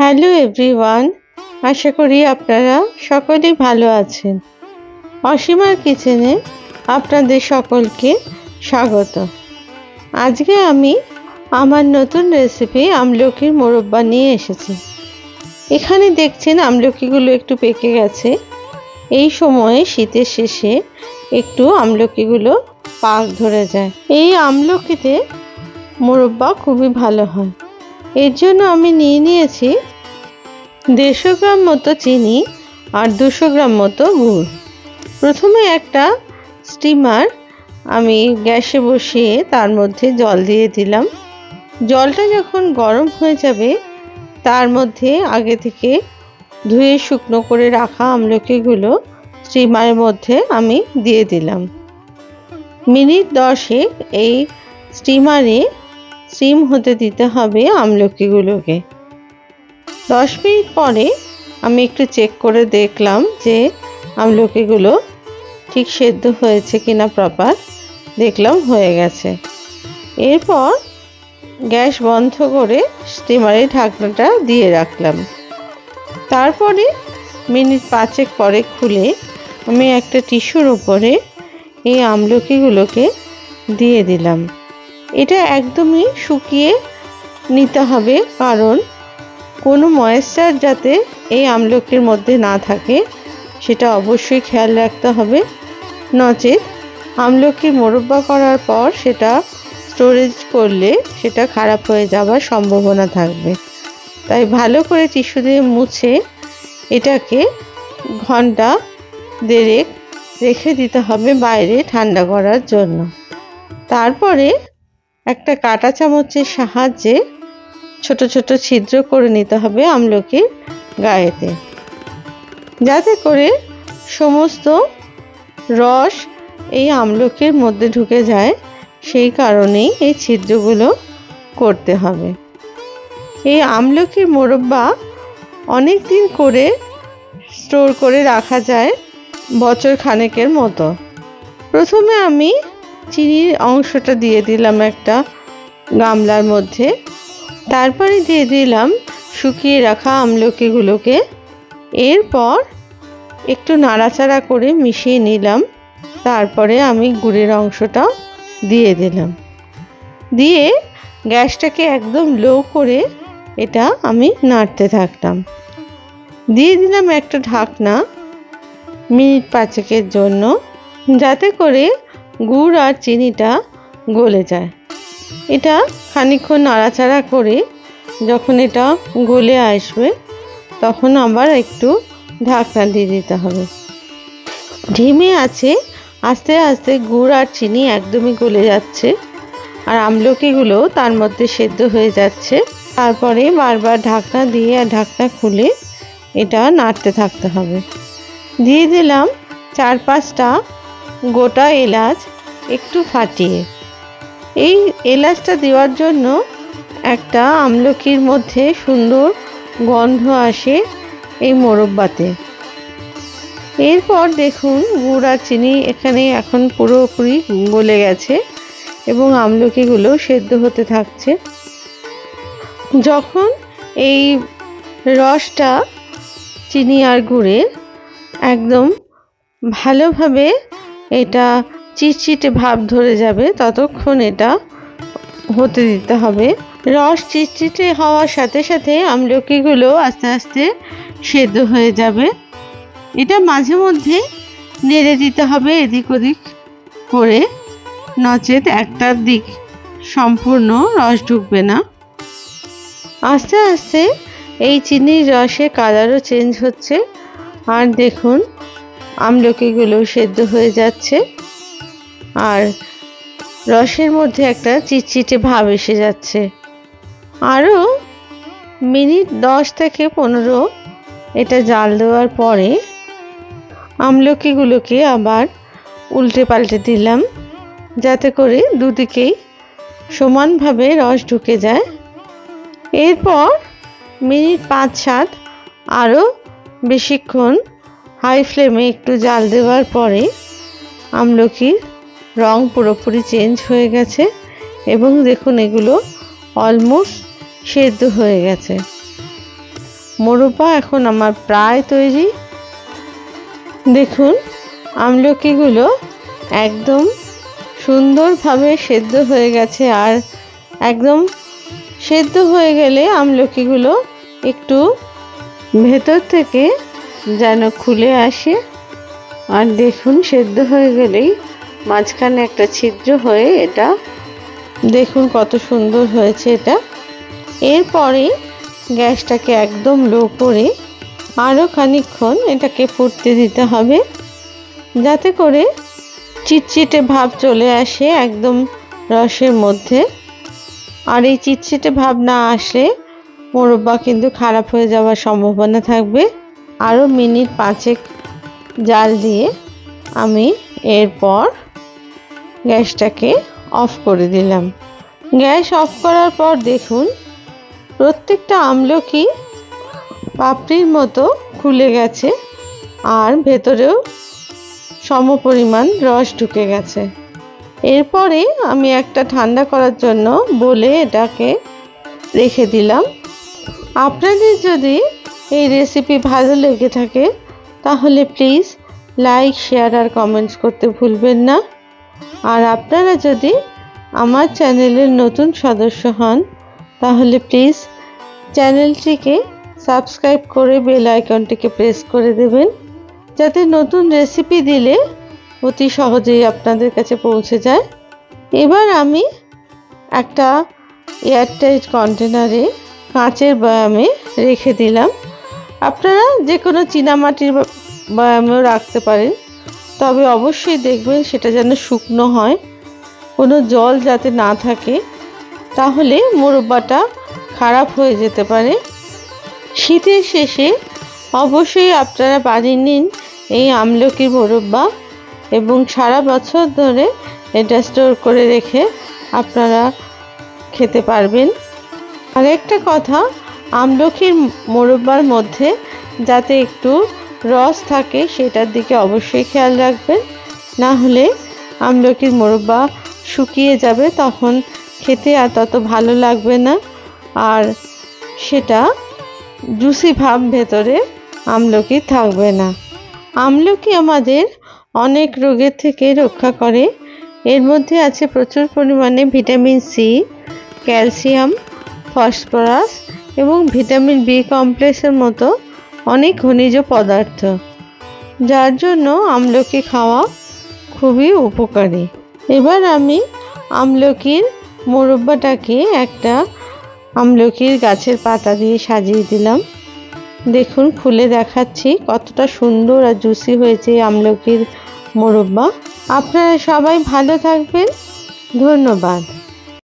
Hello everyone, আশা করি আপনারা সকলেই ভালো আছেন। অসীমার কিচেনে আপনাদের সকলকে স্বাগত। আজকে আমি আমার নতুন রেসিপি আমলকির মোরব্বা নিয়ে এসেছি। এখানে দেখছেন আমলকিগুলো একটু পেকে গেছে। এই সময়ে শীতের শেষে একটু আমলকিগুলো পাক ধরে যায়। এই আমলকিতে মোরব্বা খুবই ভালো হয়। এর জন্য আমি নিয়েছি 150 গ্রাম মতো চিনি আর 200 গ্রাম মতো গুড়। প্রথমে একটা স্টিমার আমি গ্যাসে বসিয়ে তার মধ্যে জল দিয়ে দিলাম। জলটা যখন গরম হয়ে যাবে তার মধ্যে আগে থেকে ধুয়ে শুকনো করে রাখা আমলকিগুলো স্টিমারের মধ্যে আমি দিয়ে দিলাম। মিনিট 10 এই স্টিমারে স্টিম হতে দিতে হবে আমলকিগুলোকে। 10 মিনিট পরে আমি একটু চেক করে দেখলাম যে আমলকিগুলো ঠিক সেদ্ধ হয়েছে কিনা প্রপার। দেখলাম হয়ে গেছে। এরপর গ্যাস বন্ধ করে স্টিমারের ঢাকনাটা দিয়ে রাখলাম। তারপরে মিনিট 5 পরে খুলে আমি একটা টিস্যুর উপরে এই আমলকিগুলোকে দিয়ে দিলাম। এটা একদমই শুকিয়ে নিতে হবে, কারণ কোনো ময়েশ্চার যাতে এই আমলকির মধ্যে না থাকে সেটা অবশ্যই খেয়াল রাখতে হবে। নচেত আমলকির মোরব্বা করার পর সেটা স্টোরেজ করলে সেটা খারাপ হয়ে যাওয়ার সম্ভাবনা থাকবে। তাই ভালো করে টিস্যু দিয়ে মুছে এটাকে ঘন্টা 1.5 রেখে দিতে হবে বাইরে ঠান্ডা করার জন্য। তারপরে একটা কাঁটা চামচের সাহায্যে ছোট ছোট ছিদ্র করে নিতে হবে আমলকির গায়েতে, যাতে করে সমস্ত রস এই আমলকির মধ্যে ঢুকে যায়। সেই কারণেই এই ছিদ্রগুলো করতে হবে। এই আমলকির মোরব্বা অনেক দিন করে স্টোর করে রাখা যায়, বছর খানেকের মতো। প্রথমে আমি চিনির অংশটা দিয়ে দিলাম একটা গামলার মধ্যে। তারপরে দিয়ে দিলাম শুকিয়ে রাখা আমলকিগুলোকে। এরপর একটু নাড়াচাড়া করে মিশিয়ে নিলাম। তারপরে আমি গুড়ের অংশটা দিয়ে দিলাম। দিয়ে গ্যাসটাকে একদম লো করে এটা আমি নাড়তে থাকলাম। দিয়ে দিলাম একটা ঢাকনা মিনিট 5 জন্য, যাতে করে গুড় আর চিনিটা গলে যায়। এটা খানিকক্ষণ নাড়াচাড়া করে যখন এটা গলে আসবে তখন আবার একটু ঢাকনা দিয়ে দিতে হবে। ধিমে আছে আস্তে আস্তে গুড় আর চিনি একদমই গলে যাচ্ছে আর আমলকিগুলো তার মধ্যে সেদ্ধ হয়ে যাচ্ছে। তারপরে বারবার ঢাকনা দিয়ে আর ঢাকনা খুলে এটা নাড়তে থাকতে হবে। দিয়ে দিলাম 4-5টা গোটা এলাচ একটু ফাটিয়ে। এই এলাচটা দেওয়ার জন্য একটা আমলকির মধ্যে সুন্দর গন্ধ আসে এই মোরব্বাতে। এরপর দেখুন গুড় আর চিনি এখানে এখন পুরোপুরি গলে গেছে এবং আমলকিগুলো সেদ্ধ হতে থাকছে। যখন এই রসটা চিনি আর গুড়ের একদম ভালোভাবে এটা চিটচিটে ভাব ধরে যাবে ততক্ষণ এটা হতে দিতে হবে। রস চিটচিটে হওয়ার সাথে সাথে আমলকিগুলো আস্তে আস্তে সেদ্ধ হয়ে যাবে। এটা মাঝে মধ্যে নেড়ে দিতে হবে এদিক ওদিক করে, নচেত একটা দিক সম্পূর্ণ রস ঢুকবে না। আস্তে আস্তে এই চিনির রসে কালারও চেঞ্জ হচ্ছে আর দেখুন আমলকিগুলো সেদ্ধ হয়ে যাচ্ছে আর রসের মধ্যে একটা চিটচিটে ভাব এসে যাচ্ছে। আরও মিনিট 10-15 এটা জাল দেওয়ার পরে আমলকিগুলোকে আবার উল্টে পাল্টে দিলাম, যাতে করে দুদিকেই সমানভাবে রস ঢুকে যায়। এরপর মিনিট 5-7 আরও বেশিক্ষণ হাই ফ্লেমে একটু জাল দেওয়ার পরে আমলকির রং পুরোপুরি চেঞ্জ হয়ে গেছে এবং দেখুন এগুলো অলমোস্ট সেদ্ধ হয়ে গেছে। মোরব্বা এখন আমার প্রায় তৈরি। দেখুন আমলকিগুলো একদম সুন্দরভাবে সেদ্ধ হয়ে গেছে, আর একদম সেদ্ধ হয়ে গেলে আমলকিগুলো একটু ভেতর থেকে যেন খুলে আসে। আর দেখুন সেদ্ধ হয়ে গেলেই মাঝখানে একটা ছিদ্র হয়ে এটা দেখুন কত সুন্দর হয়েছে এটা। এরপরে গ্যাসটাকে একদম লো করে আরও খানিকক্ষণ এটাকে ফুটতে দিতে হবে, যাতে করে চিটচিটে ভাব চলে আসে একদম রসের মধ্যে। আর এই চিটচিটে ভাব না আসলে মোরব্বা কিন্তু খারাপ হয়ে যাওয়ার সম্ভাবনা থাকবে। আরও মিনিট 5 জাল দিয়ে আমি এরপর গ্যাসটাকে অফ করে দিলাম। গ্যাস অফ করার পর দেখুন প্রত্যেকটা আমলকি পাপড়ির মতো খুলে গেছে, আর ভেতরেও সমপরিমাণ রস ঢুকে গেছে। এরপরে আমি একটা ঠান্ডা করার জন্য বলে এটাকে রেখে দিলাম। আপনাদের যদি এই রেসিপি ভালো লেগে থাকে তাহলে প্লিজ লাইক, শেয়ার আর কমেন্টস করতে ভুলবেন না। আর আপনারা যদি আমার চ্যানেলের নতুন সদস্য হন তাহলে প্লিজ চ্যানেলটিকে সাবস্ক্রাইব করে বেল আইকনটিকে প্রেস করে দেবেন, যাতে নতুন রেসিপি দিলে অতি সহজেই আপনাদের কাছে পৌঁছে যায়। এবার আমি একটা এয়ারটাইট কন্টেনারে কাঁচের বয়ামে রেখে দিলাম। আপনারা যে কোনো চীনামাটির বয়ামেও রাখতে পারেন, তবে অবশ্যই দেখবেন সেটা যেন শুকনো হয়, কোনো জল যাতে না থাকে, তাহলে মোরব্বাটা খারাপ হয়ে যেতে পারে। শীতের শেষে অবশ্যই আপনারা বানিয়ে নিন এই আমলকির মোরব্বা, এবং সারা বছর ধরে এটা স্টোর করে রেখে আপনারা খেতে পারবেন। আর একটা কথা, আমলকির মোরব্বার মধ্যে যাতে একটু রস থাকে সেটার দিকে অবশ্যই খেয়াল রাখবেন, না হলে আমলকির মোরব্বা শুকিয়ে যাবে, তখন খেতে আর তত ভালো লাগবে না, আর সেটা জুসি ভাব ভেতরে আমলকি থাকবে না। আমলকি আমাদের অনেক রোগের থেকে রক্ষা করে। এর মধ্যে আছে প্রচুর পরিমাণে ভিটামিন সি, ক্যালসিয়াম, ফসফরাস এবং ভিটামিন বি কমপ্লেক্সের মতো অনেক খনিজ পদার্থ, যার জন্য আমলকি খাওয়া খুবই উপকারী। এবার আমি আমলকির মোরব্বাটাকে একটা আমলকির গাছের পাতা দিয়ে সাজিয়ে দিলাম। দেখুন খুলে দেখাচ্ছি কতটা সুন্দর আর জুসি হয়েছে এই আমলকির মোরব্বা। আপনারা সবাই ভালো থাকবেন, ধন্যবাদ।